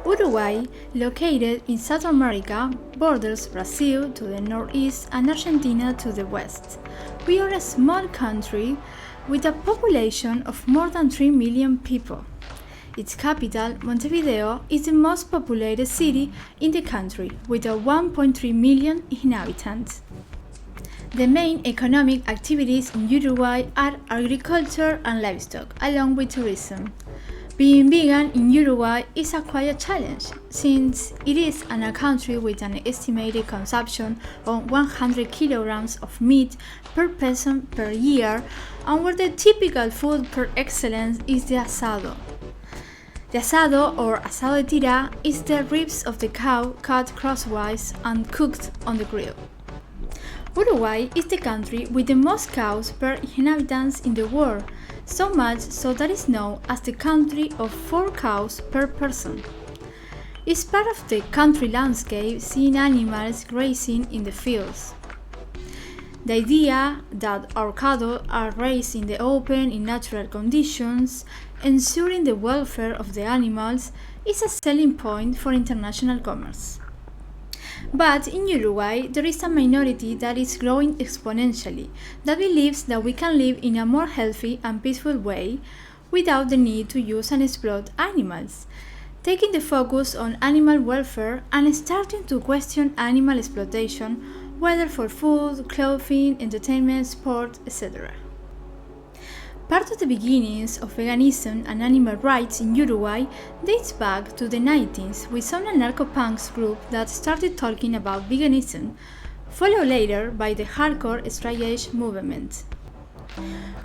Uruguay, located in South America, borders Brazil to the northeast and Argentina to the west. We are a small country with a population of more than 3 million people. Its capital, Montevideo, is the most populated city in the country, with 1.3 million inhabitants. The main economic activities in Uruguay are agriculture and livestock, along with tourism. Being vegan in Uruguay is a quiet challenge, since it is a country with an estimated consumption of 100 kilograms of meat per person per year, and where the typical food per excellence is the asado. The asado, or asado de tira, is the ribs of the cow cut crosswise and cooked on the grill. Uruguay is the country with the most cows per inhabitants in the world, so much so that it is known as the country of 4 cows per person. It's part of the country landscape, seeing animals grazing in the fields. The idea that our cattle are raised in the open in natural conditions, ensuring the welfare of the animals, is a selling point for international commerce. But in Uruguay, there is a minority that is growing exponentially, that believes that we can live in a more healthy and peaceful way without the need to use and exploit animals, taking the focus on animal welfare and starting to question animal exploitation, whether for food, clothing, entertainment, sport, etc. Part of the beginnings of veganism and animal rights in Uruguay dates back to the 90s with some anarcho-punks group that started talking about veganism, followed later by the hardcore straight edge movement.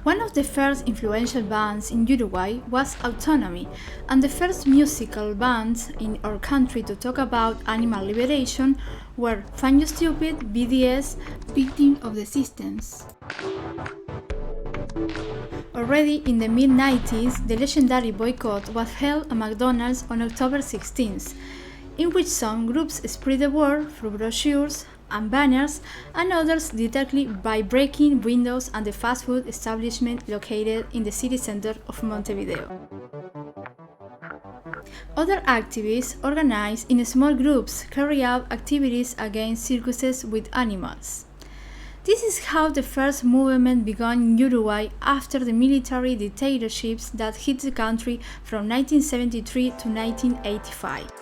One of the first influential bands in Uruguay was Autonomy, and the first musical bands in our country to talk about animal liberation were Fun You Stupid, BDS, Victim of the Systems. Already in the mid-90s, the legendary boycott was held at McDonald's on October 16th, in which some groups spread the word through brochures and banners, and others directly by breaking windows at the fast food establishment located in the city center of Montevideo. Other activists organized in small groups carry out activities against circuses with animals. This is how the first movement began in Uruguay after the military dictatorships that hit the country from 1973 to 1985.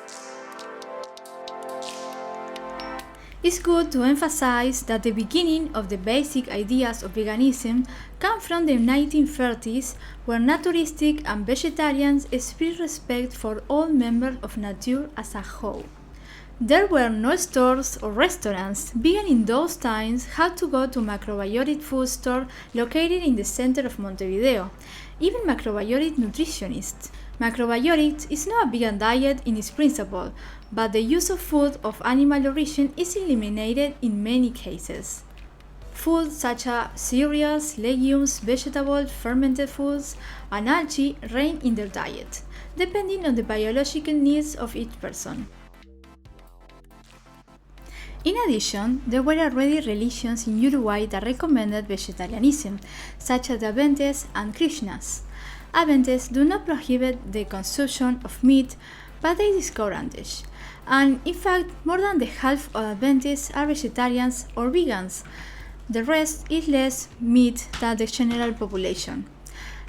It's good to emphasize that the beginning of the basic ideas of veganism come from the 1930s, where naturalistic and vegetarians expressed respect for all members of nature as a whole. There were no stores or restaurants. Vegan in those times had to go to macrobiotic food store located in the center of Montevideo, even macrobiotic nutritionists. Macrobiotics is not a vegan diet in its principle, but the use of food of animal origin is eliminated in many cases. Foods such as cereals, legumes, vegetables, fermented foods, and algae reign in their diet, depending on the biological needs of each person. In addition, there were already religions in Uruguay that recommended vegetarianism, such as the Adventists and Krishnas. Adventists do not prohibit the consumption of meat, but they discourage it. And in fact, more than the half of Adventists are vegetarians or vegans. The rest eat less meat than the general population.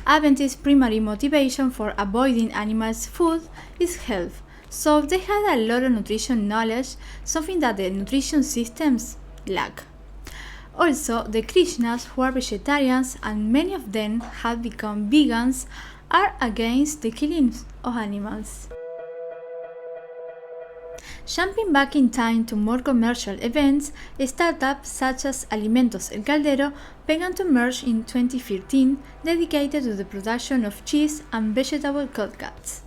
Adventists' primary motivation for avoiding animals' food is health, so they had a lot of nutrition knowledge, something that the nutrition systems lack. Also, the Krishnas, who are vegetarians and many of them have become vegans, are against the killing of animals. Jumping back in time to more commercial events, startups such as Alimentos El Caldero began to emerge in 2013, dedicated to the production of cheese and vegetable cold cuts.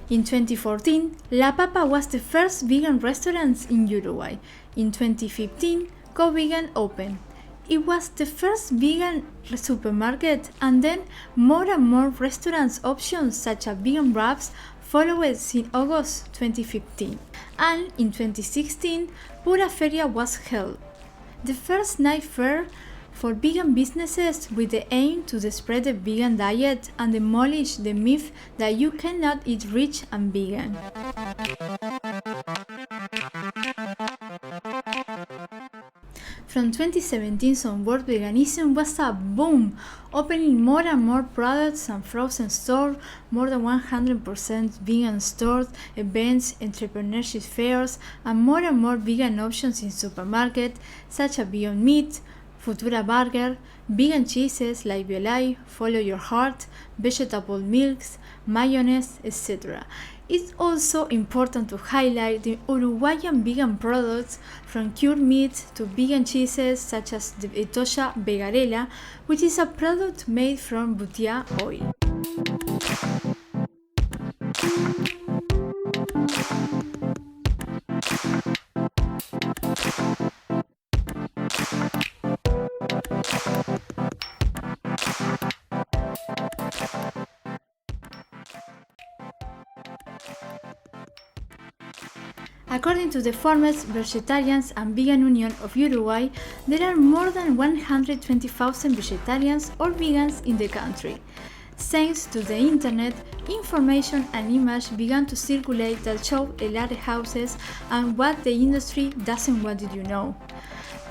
In 2014, La Papa was the first vegan restaurant in Uruguay. In 2015, Go Vegan opened. It was the first vegan supermarket, and then more and more restaurant options such as vegan wraps followed in August 2015. And in 2016, Pura Feria was held. The first night fair for vegan businesses with the aim to spread the vegan diet and demolish the myth that you cannot eat rich and vegan. From 2017 onward, veganism was a boom, opening more and more products and frozen stores, more than 100% vegan stores, events, entrepreneurship fairs, and more vegan options in supermarkets such as Beyond Meat, Futura Burger, vegan cheeses like Biolai, Follow Your Heart, vegetable milks, mayonnaise, etc. It's also important to highlight the Uruguayan vegan products from cured meat to vegan cheeses such as the Etoya Vegarela, which is a product made from butia oil. According to the Farmers, Vegetarians and Vegan Union of Uruguay, there are more than 120,000 vegetarians or vegans in the country. Thanks to the internet, information and images began to circulate that show slaughterhouses and what the industry doesn't want you to know.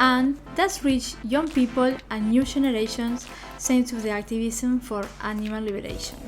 And that's reached young people and new generations thanks to the activism for animal liberation.